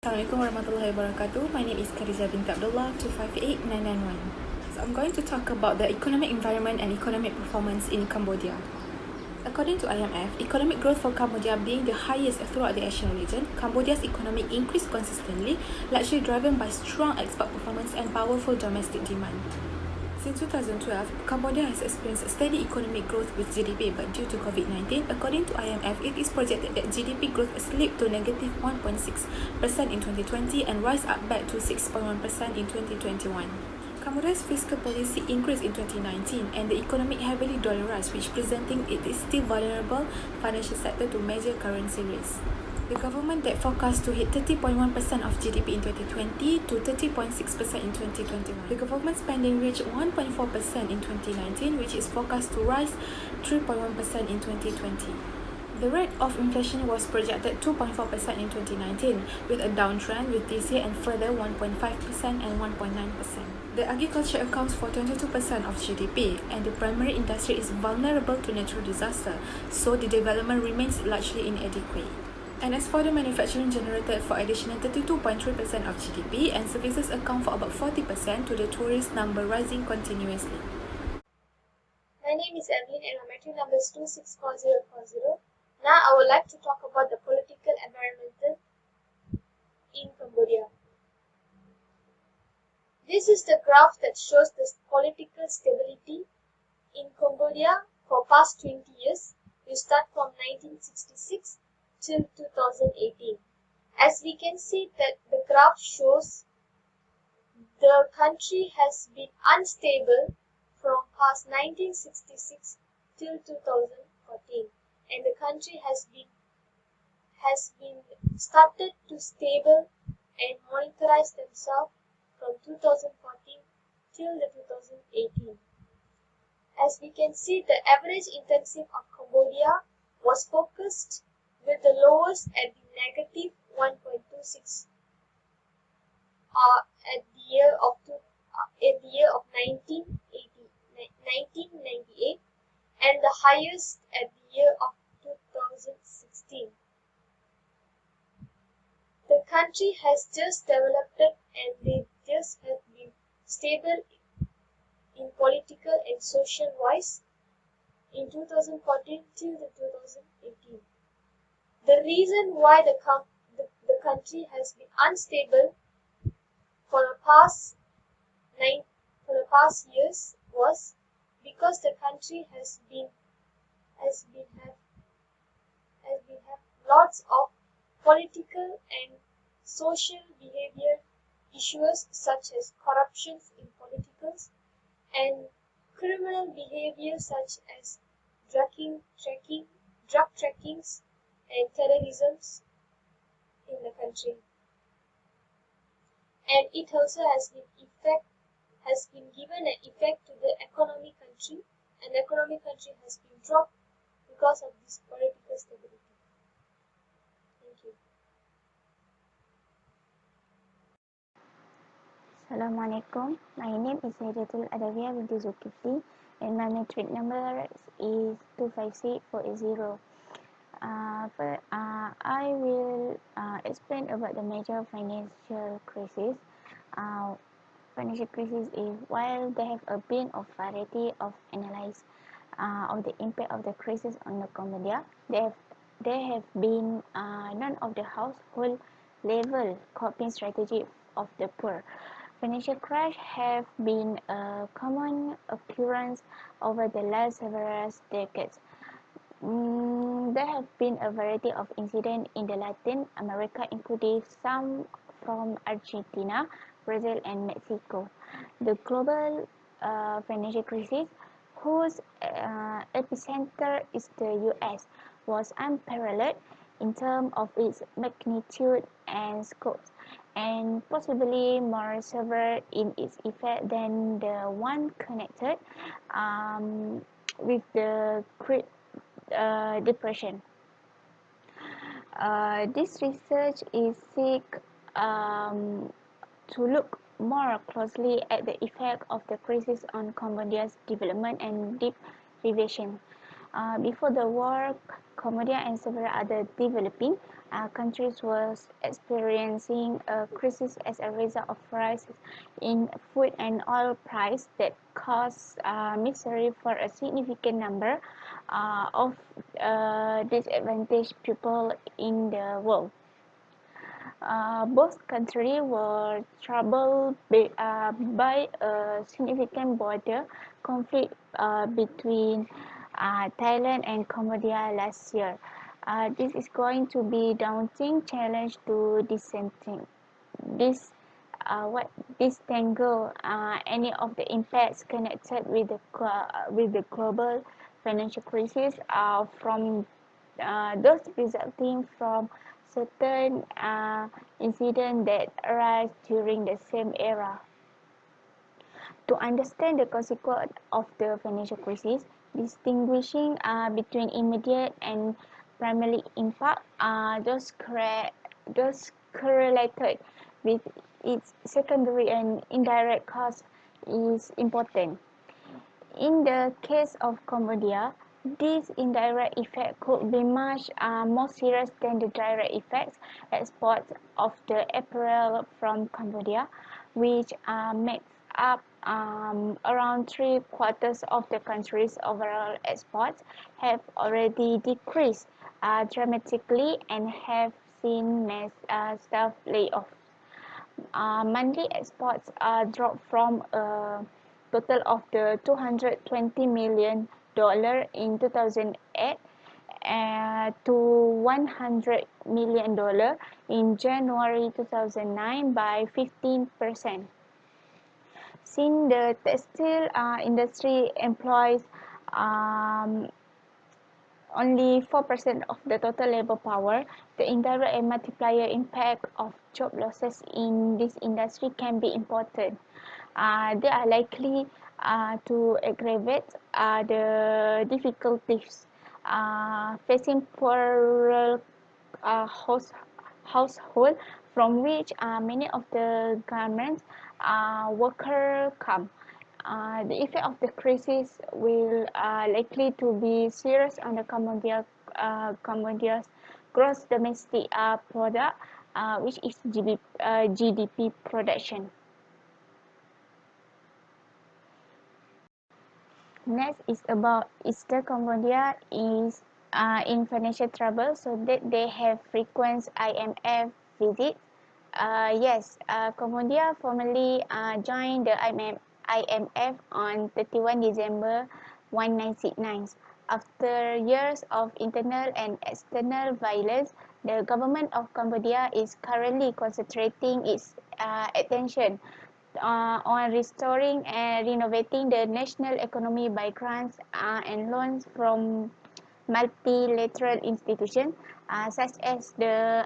Assalamualaikum warahmatullahi wabarakatuh. My name is Khadijah binti Abdullah 258991. So I'm going to talk about the economic environment and economic performance in Cambodia. According to IMF, economic growth for Cambodia being the highest throughout the Asian region, Cambodia's economy increased consistently, largely driven by strong export performance and powerful domestic demand. Since 2012, Cambodia has experienced steady economic growth with GDP, but due to COVID-19, according to IMF, it is projected that GDP growth slipped to negative 1.6% in 2020 and rise up back to 6.1% in 2021. Cambodia's fiscal policy increased in 2019 and the economy heavily dollarized, which presenting it is still vulnerable financial sector to major currency risk. The government debt forecast to hit 30.1% of GDP in 2020 to 30.6% in 2021. The government spending reached 1.4% in 2019, which is forecast to rise 3.1% in 2020. The rate of inflation was projected 2.4% in 2019, with a downtrend with this year and further 1.5% and 1.9%. The agriculture accounts for 22% of GDP, and the primary industry is vulnerable to natural disaster, so the development remains largely inadequate. And as for the manufacturing generated for additional 32.3% of GDP, and services account for about 40%, to the tourist number rising continuously. My name is Evelyn and my metric number is 264040. Now I would like to talk about the political environment in Cambodia. This is the graph that shows the political stability in Cambodia for past 20 years. We start from 1966 till 2018. As we can see that the graph shows the country has been unstable from past 1966 till 2014, and the country has been started to stable and monitorize themselves from 2014 till the 2018. As we can see, the average intensive of Cambodia was focused with the lowest at the negative 1.26 at the year of 1998, and the highest at the year of 2016. The country has just developed and they just have been stable in political and social wise in 2014 till the 2018. The reason why the country has been unstable for the past years was because the country has been have lots of political and social behavior issues such as corruption in politicals and criminal behavior such as drug trackings and terrorism in the country. And it also has been given an effect to the economic country, and the economic country has been dropped because of this political stability. Thank you. Assalamualaikum. My name is Hidayatul Adawiyah binti Zulkifli and my metric number is 256480. I will explain about the major financial crisis. Financial crisis is while there have been a variety of analysis of the impact of the crisis on the Cambodia, there have been none of the household level coping strategy of the poor. Financial crash have been a common occurrence over the last several decades. There have been a variety of incidents in the Latin America, including some from Argentina, Brazil, and Mexico. The global financial crisis, whose epicenter is the US, was unparalleled in terms of its magnitude and scope, and possibly more severe in its effect than the one connected with the Great Depression. This research is seek to look more closely at the effect of the crisis on Cambodia's development and deprivation. Before the war, Cambodia and several other developing countries was experiencing a crisis as a result of rises in food and oil price that caused misery for a significant number of disadvantaged people in the world. Both countries were troubled by a significant border conflict between Thailand and Cambodia last year. This is going to be daunting challenge to this what disentangle any of the impacts connected with the global financial crisis from those resulting from certain incidents that arise during the same era. To understand the consequence of the financial crisis, distinguishing between immediate and primary impact, those correlated with its secondary and indirect costs is important. In the case of Cambodia, this indirect effect could be much more serious than the direct effects. Exports of the apparel from Cambodia, which makes up around 3/4 of the country's overall exports, have already decreased dramatically and have seen mass staff layoffs. Monthly exports dropped from a total of the $220 million in 2008 to $100 million in January 2009 by 15%. Since the textile industry employs um, only 4% of the total labor power, the indirect and multiplier impact of job losses in this industry can be important. They are likely to aggravate the difficulties facing poorer households from which many of the garment workers come. The effect of the crisis will likely to be serious on the Cambodia's gross domestic product, which is GDP production. Next is about Eastern Cambodia is in financial trouble, so that they have frequent IMF visits. Yes, Cambodia formally joined the IMF on 31 December 1969. After years of internal and external violence, the government of Cambodia is currently concentrating its attention on restoring and renovating the national economy by grants and loans from multilateral institutions such as the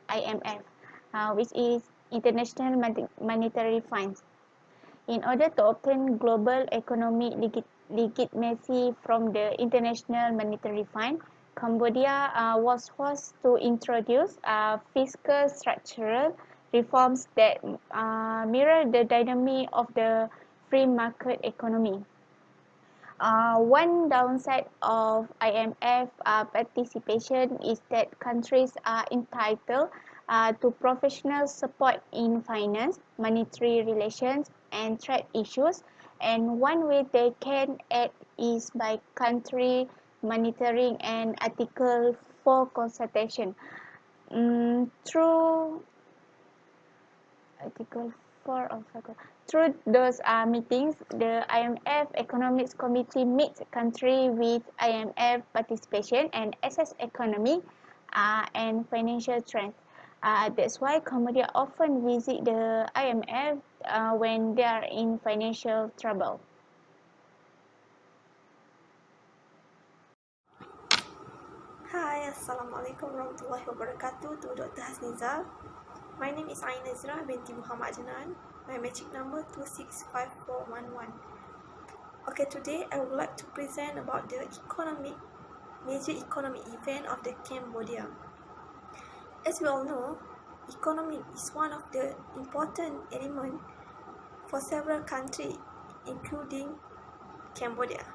IMF, which is International Monetary Fund. In order to obtain global economic legitimacy from the International Monetary Fund, Cambodia was forced to introduce fiscal structural reforms that mirror the dynamic of the free market economy. One downside of IMF participation is that countries are entitled to professional support in finance, monetary relations, and trade issues, and one way they can act is by country monitoring and Article 4 consultation. Through Article 4 of Through those meetings, the IMF Economics Committee meets countries with IMF participation and assess economic and financial trends. That's why Cambodia often visit the IMF when they are in financial trouble. Hi, Assalamualaikum warahmatullahi wabarakatuh to Dr. Hasnizal. My name is Ain Nazra binti Muhammad Janan. My metric number 265411. Okay, today I would like to present about the major economic event of the Cambodia. As we all know, economy is one of the important elements for several countries, including Cambodia.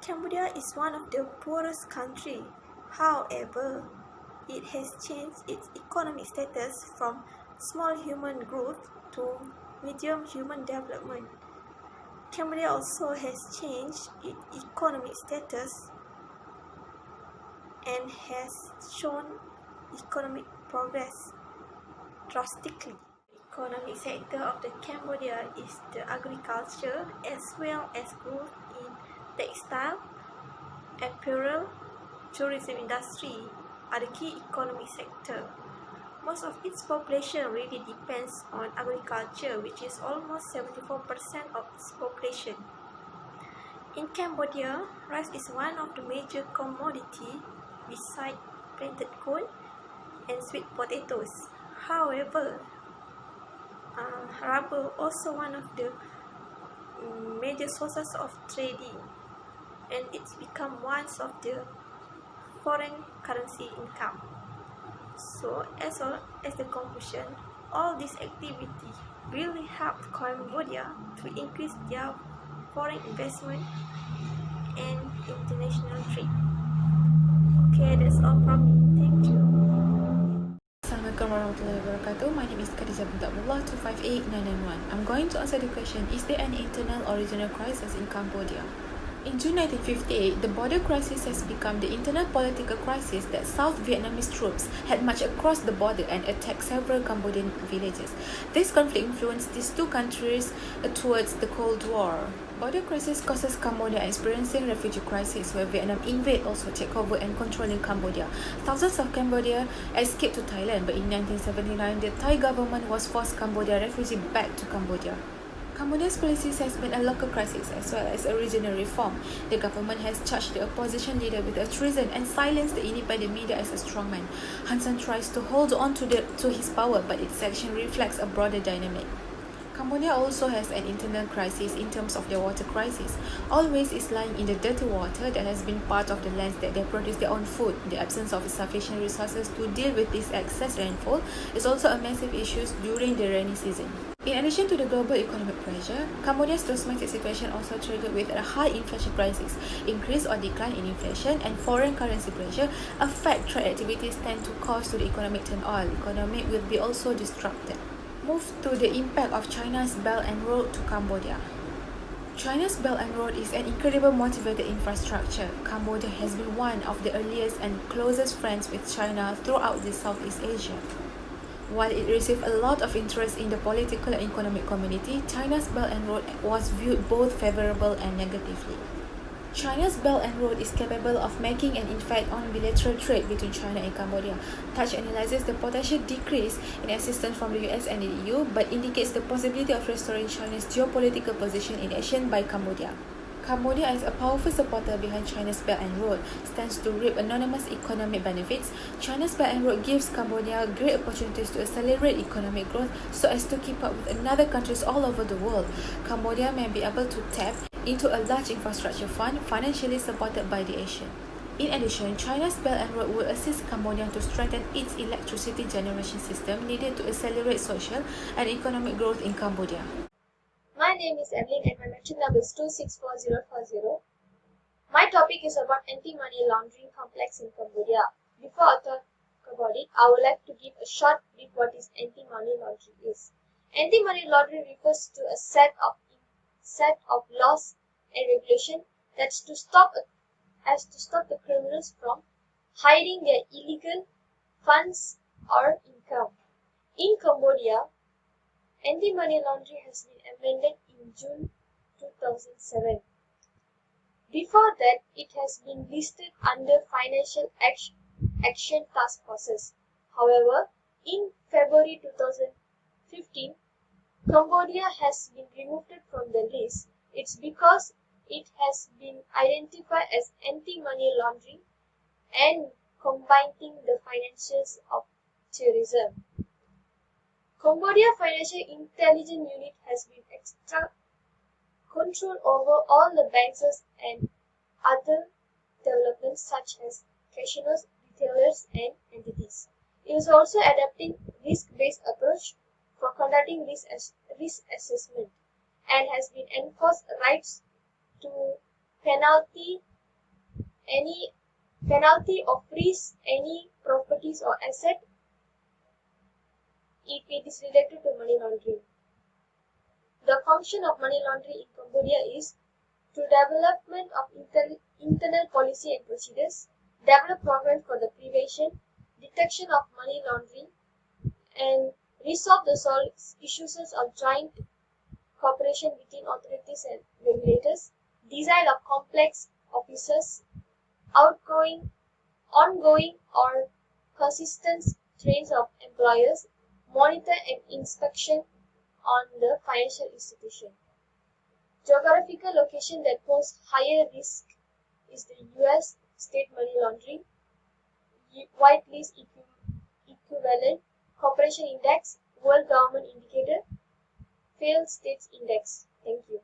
Cambodia is one of the poorest countries However, it has changed its economic status from small human growth to medium human development. Cambodia also has changed its economic status and has shown economic progress drastically. Economic sector of the Cambodia is the agriculture as well as growth in textile, apparel, tourism industry are the key economic sector. Most of its population really depends on agriculture, which is almost 74% of its population. In Cambodia, rice is one of the major commodities beside planted corn and sweet potatoes. However, rubber also one of the major sources of trading, and it's become one of the foreign currency income. So as well as the conclusion, all these activities really helped Cambodia to increase their foreign investment and international trade. Okay, that's all from me. Thank you. Assalamualaikum warahmatullahi wabarakatuh. My name is Khadijah bint Abdullah 258991. I'm going to answer the question, is there an internal or regional crisis in Cambodia? In June 1958, the border crisis has become the internal political crisis that South Vietnamese troops had marched across the border and attacked several Cambodian villages. This conflict influenced these two countries towards the Cold War. Border crisis causes Cambodia experiencing refugee crisis, where Vietnam invade also take over and controlling Cambodia. Thousands of Cambodia escaped to Thailand, but in 1979, the Thai government was forced Cambodia refugees back to Cambodia. Cambodia's policies has been a local crisis as well as a regional reform. The government has charged the opposition leader with treason and silenced the independent media as a strongman. Hun Sen tries to hold on to his power, but its action reflects a broader dynamic. Cambodia also has an internal crisis in terms of their water crisis. All waste is lying in the dirty water that has been part of the lands that they produce their own food. The absence of sufficient resources to deal with this excess rainfall is also a massive issue during the rainy season. In addition to the global economic pressure, Cambodia's domestic situation also triggered with a high inflation crisis. Increase or decline in inflation and foreign currency pressure affect trade activities tend to cause to the economic turmoil. Economy will be also disrupted. Move to the impact of China's Belt and Road to Cambodia. China's Belt and Road is an incredible motivated infrastructure. Cambodia has been one of the earliest and closest friends with China throughout the Southeast Asia. While it received a lot of interest in the political and economic community, China's Belt and Road was viewed both favorable and negatively. China's Belt and Road is capable of making an impact on bilateral trade between China and Cambodia. Touch analyzes the potential decrease in assistance from the US and the EU, but indicates the possibility of restoring China's geopolitical position in Asia by Cambodia. Cambodia, as a powerful supporter behind China's Belt and Road, stands to reap enormous economic benefits. China's Belt and Road gives Cambodia great opportunities to accelerate economic growth so as to keep up with other countries all over the world. Cambodia may be able to tap into a large infrastructure fund financially supported by the Asian. In addition, China's Belt and Road will assist Cambodia to strengthen its electricity generation system needed to accelerate social and economic growth in Cambodia. My name is Evelyn and my mention number is 264040. My topic is about anti-money laundering complex in Cambodia. Before I talk about it, I would like to give a short brief what is anti-money laundering is. Anti-money laundering refers to a set of laws and regulation that's to stop the criminals from hiding their illegal funds or income. In Cambodia, anti-money laundering has been amended in June 2007. Before that, it has been listed under Financial Action Task Forces. However, in February 2015, Cambodia has been removed from the list. It's because it has been identified as anti-money laundering and combating the financials of terrorism. Cambodia Financial Intelligence Unit has been extra control over all the banks and other developments such as casinos, retailers, and entities. It is also adopting risk-based approach for conducting risk assessment and has been enforced rights to penalty any Penalty or freeze any properties or asset if it is related to money laundering. The function of money laundering in Cambodia is to development of internal policy and procedures, develop programs for the prevention, detection of money laundering, and resolve the issues of joint cooperation between authorities and regulators, design of complex officers, outgoing, ongoing or consistent trains of employers, monitor and inspection on the financial institution. Geographical location that pose higher risk is the US state money laundering, white list equivalent, cooperation index, world government indicator, failed states index. Thank you.